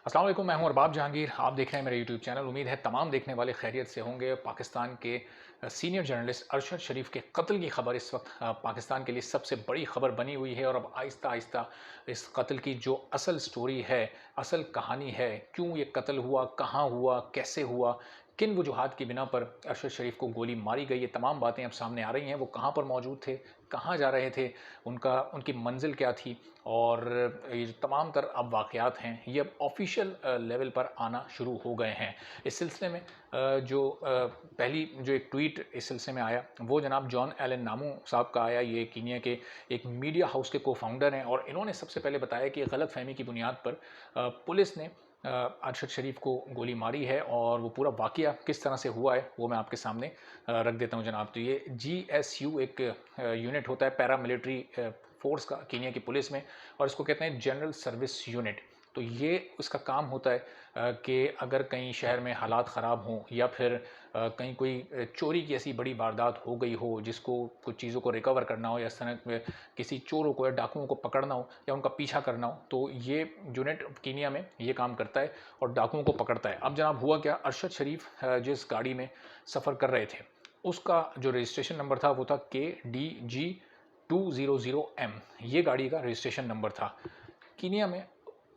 अस्सलाम वालेकुम, मैं हूं अरबाब जहांगीर। आप देख रहे हैं मेरा यूट्यूब चैनल। उम्मीद है तमाम देखने वाले खैरियत से होंगे। पाकिस्तान के सीनियर जर्नलिस्ट अरशद शरीफ के कत्ल की खबर इस वक्त पाकिस्तान के लिए सबसे बड़ी खबर बनी हुई है और अब आहिस्ता आहिस्ता इस कत्ल की जो असल स्टोरी है, असल कहानी है, क्यों ये कत्ल हुआ, कहाँ हुआ, कैसे हुआ, किन वजूहात की बिना पर अरशद शरीफ को गोली मारी गई, ये तमाम बातें अब सामने आ रही हैं। वो कहाँ पर मौजूद थे, कहाँ जा रहे थे, उनकी मंजिल क्या थी, और ये जो तमाम तर अब वाक़यात हैं ये अब ऑफ़िशियल लेवल पर आना शुरू हो गए हैं। इस सिलसिले में पहली जो एक ट्वीट इस सिलसिले में आया वो जनाब जॉन एलन नामू साहब का आया। ये कीनिया के एक मीडिया हाउस के को-फाउंडर हैं और इन्होंने सबसे पहले बताया कि गलतफ़हमी की बुनियाद पर पुलिस ने अरशद शरीफ को गोली मारी है और वो पूरा वाक़या किस तरह से हुआ है वो मैं आपके सामने रख देता हूँ जनाब। तो ये जीएसयू एक यूनिट होता है पैरामिलिट्री फ़ोर्स का कीनिया की पुलिस में, और इसको कहते हैं जनरल सर्विस यूनिट। तो ये उसका काम होता है कि अगर कहीं शहर में हालात ख़राब हों या फिर कहीं कोई चोरी की ऐसी बड़ी वारदात हो गई हो जिसको कुछ चीज़ों को रिकवर करना हो या इस तरह में किसी चोरों को या डाकुओं को पकड़ना हो या उनका पीछा करना हो, तो ये यूनिट कीनिया में ये काम करता है और डाकुओं को पकड़ता है। अब जनाब हुआ क्या, अरशद शरीफ जिस गाड़ी में सफ़र कर रहे थे उसका जो रजिस्ट्रेशन नंबर था वो था KDG 200M। ये गाड़ी का रजिस्ट्रेशन नंबर था। कीनिया में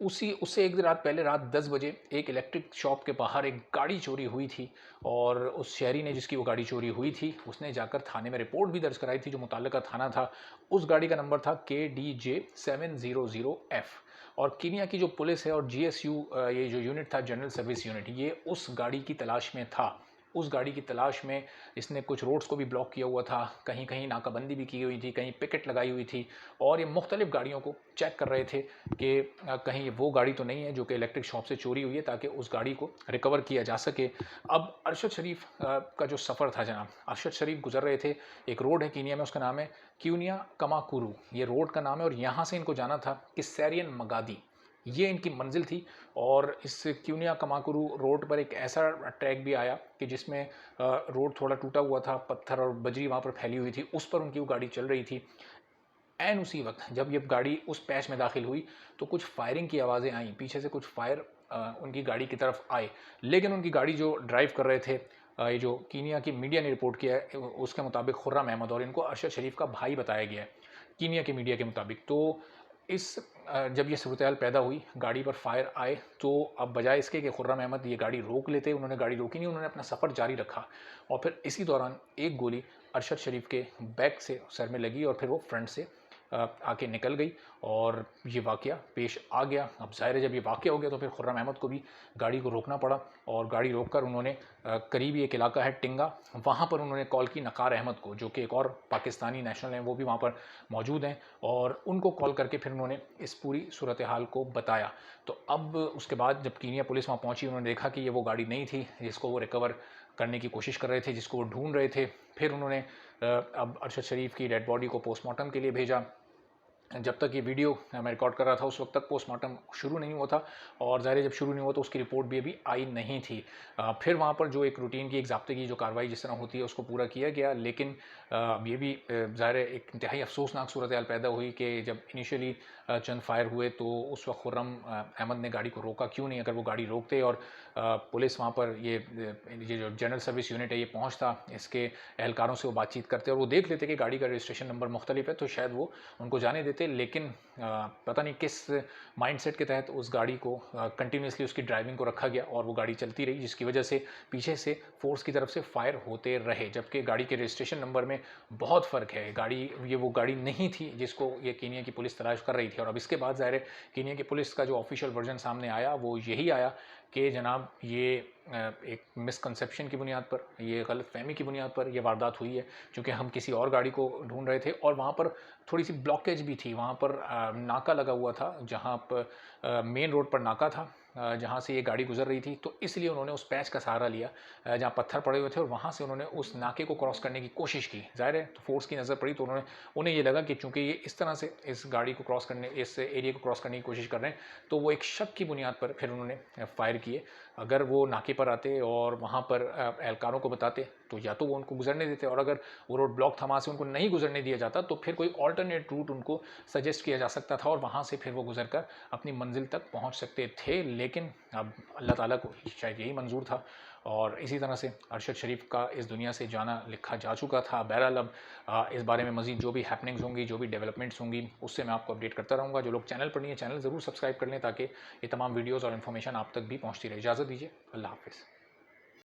उसी उससे एक रात पहले रात 10 बजे एक इलेक्ट्रिक शॉप के बाहर एक गाड़ी चोरी हुई थी और उस शहरी ने जिसकी वो गाड़ी चोरी हुई थी उसने जाकर थाने में रिपोर्ट भी दर्ज कराई थी। जो मुतल्लिका थाना था उस गाड़ी का नंबर था KDJ 700F। और कीनिया की जो पुलिस है और जीएसयू ये जो यूनिट था जनरल सर्विस यूनिट, ये उस गाड़ी की तलाश में था। उस गाड़ी की तलाश में इसने कुछ रोड्स को भी ब्लॉक किया हुआ था, कहीं कहीं नाकाबंदी भी की हुई थी, कहीं पिकेट लगाई हुई थी और ये मुख्तलिफ गाड़ियों को चेक कर रहे थे कि कहीं वो गाड़ी तो नहीं है जो कि इलेक्ट्रिक शॉप से चोरी हुई है, ताकि उस गाड़ी को रिकवर किया जा सके। अब अरशद शरीफ का जो सफ़र था जनाब, अरशद शरीफ गुजर रहे थे। एक रोड है कीनिया में, उसका नाम है क्यूनिया कमाकुरू, ये रोड का नाम है, और यहाँ से इनको जाना था कि सैरियन मगादी, ये इनकी मंजिल थी। और इस क्यूनिया कमाकुरू रोड पर एक ऐसा ट्रैक भी आया कि जिसमें रोड थोड़ा टूटा हुआ था, पत्थर और बजरी वहाँ पर फैली हुई थी, उस पर उनकी वो गाड़ी चल रही थी। एन उसी वक्त जब ये गाड़ी उस पैच में दाखिल हुई तो कुछ फायरिंग की आवाज़ें आईं, पीछे से कुछ फायर उनकी गाड़ी की तरफ आए। लेकिन उनकी गाड़ी जो ड्राइव कर रहे थे, ये जो कीनिया की मीडिया ने रिपोर्ट किया है उसके मुताबिक खुर्रम अहमद, और इनको अरशद शरीफ का भाई बताया गया है कीनिया की मीडिया के मुताबिक। तो इस जब ये सूरत हाल पैदा हुई, गाड़ी पर फायर आए, तो अब बजाय इसके कि खुर्रम अहमद ये गाड़ी रोक लेते, उन्होंने गाड़ी रोकी नहीं, उन्होंने अपना सफ़र जारी रखा। और फिर इसी दौरान एक गोली अरशद शरीफ के बैक से सर में लगी और फिर वो फ्रंट से आके निकल गई और ये वाक़या पेश आ गया। अब ज़ाहिर है जब ये वाक़या हो गया तो फिर खुर्रम अहमद को भी गाड़ी को रोकना पड़ा, और गाड़ी रोककर उन्होंने करीबी एक इलाका है टिंगा, वहाँ पर उन्होंने कॉल की नकार अहमद को, जो कि एक और पाकिस्तानी नेशनल हैं, वो भी वहाँ पर मौजूद हैं, और उनको कॉल करके फिर उन्होंने इस पूरी सूरत हाल को बताया। तो अब उसके बाद जब कीनिया पुलिस वहाँ पहुँची, उन्होंने देखा कि ये वो गाड़ी नहीं थी जिसको वो रिकवर करने की कोशिश कर रहे थे, जिसको वो ढूंढ रहे थे। फिर उन्होंने अब अरशद शरीफ की डेड बॉडी को पोस्टमार्टम के लिए भेजा। जब तक ये वीडियो मैं रिकॉर्ड कर रहा था उस वक्त तक पोस्टमार्टम शुरू नहीं हुआ था, और ज़ाहिर है जब शुरू नहीं हुआ तो उसकी रिपोर्ट भी अभी आई नहीं थी। फिर वहाँ पर जो एक रूटीन की, एक ज़ाब्ते की जो कार्रवाई जिस तरह होती है उसको पूरा किया गया, लेकिन अब ये भी ज़ाहिर है एक इंतहाई अफसोसनाक सूरत हाल पैदा हुई कि जब इनिशियली चंद फायर हुए तो उस वक्त खुर्रम अहमद ने गाड़ी को रोका क्यों नहीं। अगर वो गाड़ी रोकते और पुलिस वहाँ पर ये जो जनरल सर्विस यूनिट है ये पहुँचता, इसके एहलकारों से वो बातचीत करते और वो देख लेते कि गाड़ी का रजिस्ट्रेशन नंबर मुख्तलिफ है, तो शायद वो उनको जाने देते। लेकिन पता नहीं किस माइंडसेट के तहत उस गाड़ी को कंटिन्यूसली उसकी ड्राइविंग को रखा गया और वो गाड़ी चलती रही, जिसकी वजह से पीछे से फोर्स की तरफ से फायर होते रहे, जबकि गाड़ी के रजिस्ट्रेशन नंबर में बहुत फ़र्क है। ये वो गाड़ी नहीं थी जिसको ये कीनिया की पुलिस तलाश कर रही थी। और अब इसके बाद ज़ाहिर है कीनिया की पुलिस का जो ऑफिशियल वर्जन सामने आया वो यही आया कि जनाब ये एक मिसकंसेप्शन की बुनियाद पर, ये गलतफहमी की बुनियाद पर ये वारदात हुई है, क्योंकि हम किसी और गाड़ी को ढूंढ रहे थे और वहाँ पर थोड़ी सी ब्लॉकेज भी थी। वहाँ पर नाका लगा हुआ था, जहाँ पर मेन रोड पर नाका था, जहाँ से ये गाड़ी गुजर रही थी, तो इसलिए उन्होंने उस पैच का सहारा लिया जहाँ पत्थर पड़े हुए थे, और वहाँ से उन्होंने उस नाके को क्रॉस करने की कोशिश की। ज़ाहिर है तो फोर्स की नज़र पड़ी तो उन्हें ये लगा कि चूंकि ये इस तरह से इस गाड़ी को क्रॉस करने, इस एरिया को क्रॉस करने की कोशिश कर रहे हैं, तो वो एक शक की बुनियाद पर फिर उन्होंने फायर किए। अगर वो नाके पर आते और वहाँ पर एहलकारों को बताते तो या तो वो उनको गुजरने देते, और अगर वो रोड ब्लॉक था वहाँ से उनको नहीं गुजरने दिया जाता तो फिर कोई ऑल्टरनेट रूट उनको सजेस्ट किया जा सकता था और वहाँ से फिर वो गुजर कर अपनी मंजिल तक पहुँच सकते थे। लेकिन अब अल्लाह ताला को शायद यही मंजूर था, और इसी तरह से अरशद शरीफ का इस दुनिया से जाना लिखा जा चुका था। बहरहाल अब इस बारे में मज़ीद जो भी हैपनिंग्स होंगी, जो भी डेवलपमेंट्स होंगी, उससे मैं आपको अपडेट करता रहूँगा। जो लोग चैनल पर नहीं है, चैनल ज़रूर सब्सक्राइब कर लें ताकि ये तमाम वीडियोज़ और इन्फॉर्मेशन आप तक भी पहुँचती रहे। इजाज़त दीजिए, अल्लाह हाफ़िज़।